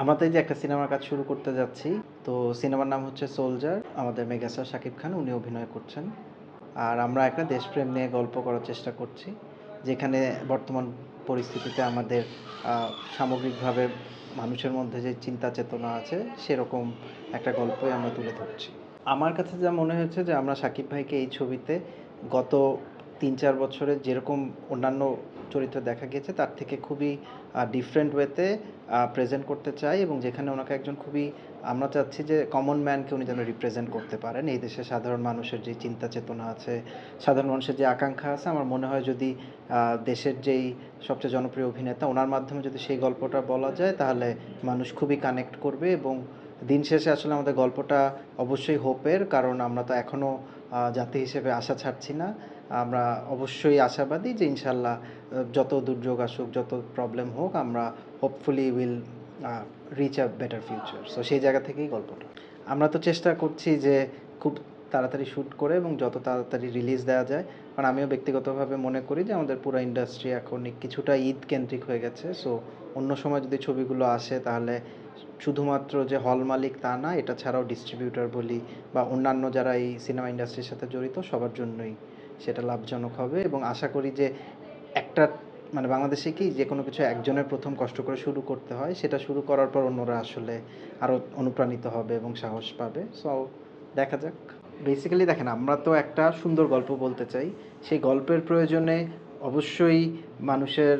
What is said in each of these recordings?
আমাদের যে একটা সিনেমার কাজ শুরু করতে যাচ্ছি, তো সিনেমার নাম হচ্ছে 'সোলজার'। আমাদের মেগাস্টার শাকিব খান উনি অভিনয় করছেন। আর আমরা একটা দেশপ্রেম নিয়ে গল্প করার চেষ্টা করছি, যেখানে বর্তমান পরিস্থিতিতে আমাদের সামগ্রিকভাবে মানুষের মধ্যে যে চিন্তা চেতনা আছে, সেরকম একটা গল্পই আমরা তুলে ধরছি। আমার কাছে যা মনে হয়েছে যে আমরা শাকিব ভাইকে এই ছবিতে গত ৩-৪ বছরে যেরকম অন্যান্য চরিত্রে দেখা গিয়েছে তার থেকে খুবই ডিফারেন্ট ওয়েতে প্রেজেন্ট করতে চাই, এবং যেখানে ওনাকে একজন খুবই, আমরা চাচ্ছি যে কমন ম্যানকে উনি যেন রিপ্রেজেন্ট করতে পারেন। এই দেশের সাধারণ মানুষের যে চিন্তা চেতনা আছে, সাধারণ মানুষের যে আকাঙ্ক্ষা আছে, আমার মনে হয় যদি দেশের যেই সবচেয়ে জনপ্রিয় অভিনেতা ওনার মাধ্যমে যদি সেই গল্পটা বলা যায়, তাহলে মানুষ খুবই কানেক্ট করবে। এবং দিন শেষে আসলে আমাদের গল্পটা অবশ্যই হোপের, কারণ আমরা তো এখনও জাতি হিসেবে আশা ছাড়ছি না। আমরা অবশ্যই আশাবাদী যে ইনশাল্লাহ যত দুর্যোগ আসুক, যত প্রবলেম হোক, আমরা hopefully will reach a better future. So সেই জায়গা থেকেই গল্পটা। আমরা তো চেষ্টা করছি যে খুব তাড়াতাড়ি শ্যুট করে এবং যত তাড়াতাড়ি রিলিজ দেওয়া যায়। কারণ আমিও ব্যক্তিগতভাবে মনে করি যে আমাদের পুরো ইন্ডাস্ট্রি এখন কিছুটা ঈদ কেন্দ্রিক হয়ে গেছে। সো অন্য সময় যদি ছবিগুলো আসে, তাহলে শুধুমাত্র যে হল মালিক তা না, এটা ছাড়াও ডিস্ট্রিবিউটর বলি বা অন্যান্য যারা এই সিনেমা ইন্ডাস্ট্রির সাথে জড়িত, সবার জন্যই সেটা লাভজনক হবে। এবং আশা করি যে একটা, মানে বাংলাদেশে কি যে কোনো কিছু একজনের প্রথম কষ্ট করে শুরু করতে হয়, সেটা শুরু করার পর অন্যরা আসলে আরও অনুপ্রাণিত হবে এবং সাহস পাবে। সো দেখা যাক। বেসিক্যালি দেখেন, আমরা তো একটা সুন্দর গল্প বলতে চাই। সেই গল্পের প্রয়োজনে অবশ্যই মানুষের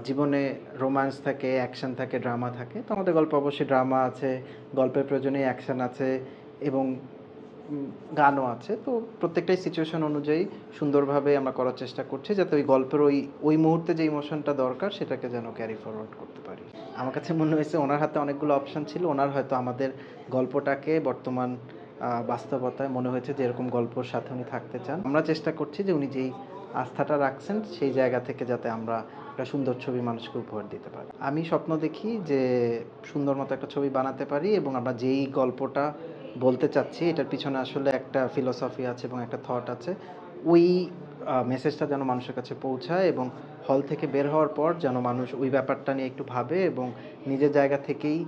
জীবনে রোম্যান্স থাকে, অ্যাকশন থাকে, ড্রামা থাকে। তো আমাদের গল্পে অবশ্যই ড্রামা আছে, গল্পের প্রয়োজনে অ্যাকশন আছে, এবং গানও আছে। তো প্রত্যেকটাই সিচুয়েশন অনুযায়ী সুন্দরভাবে আমরা করার চেষ্টা করছি, যাতে ওই গল্পের ওই মুহূর্তে যে ইমোশনটা দরকার সেটাকে যেন ক্যারি ফরওয়ার্ড করতে পারি। আমার কাছে মনে হয়েছে ওনার হাতে অনেকগুলো অপশন ছিল। ওনার হয়তো আমাদের গল্পটাকে বর্তমান বাস্তবতায় মনে হয়েছে যে এরকম গল্পর সাথে উনি থাকতে চান। আমরা চেষ্টা করছি যে উনি যেই আস্থাটা রাখছেন সেই জায়গা থেকে যাতে আমরা একটা সুন্দর ছবি মানুষকে উপহার দিতে পারি। আমি স্বপ্ন দেখি যে সুন্দর মতো একটা ছবি বানাতে পারি, এবং আমরা যেই গল্পটা বলতে চাচ্ছি এটার পিছনে আসলে একটা ফিলোসফি আছে এবং একটা থট আছে। ওই মেসেজটা যেন মানুষের কাছে পৌঁছায়, এবং হল থেকে বের হওয়ার পর যেন মানুষ ওই ব্যাপারটা নিয়ে একটু ভাবে এবং নিজের জায়গা থেকেই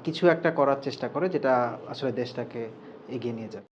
কিছু একটা করার চেষ্টা করে, যেটা আসলে দেশটাকে এগিয়ে নিয়ে যাবে।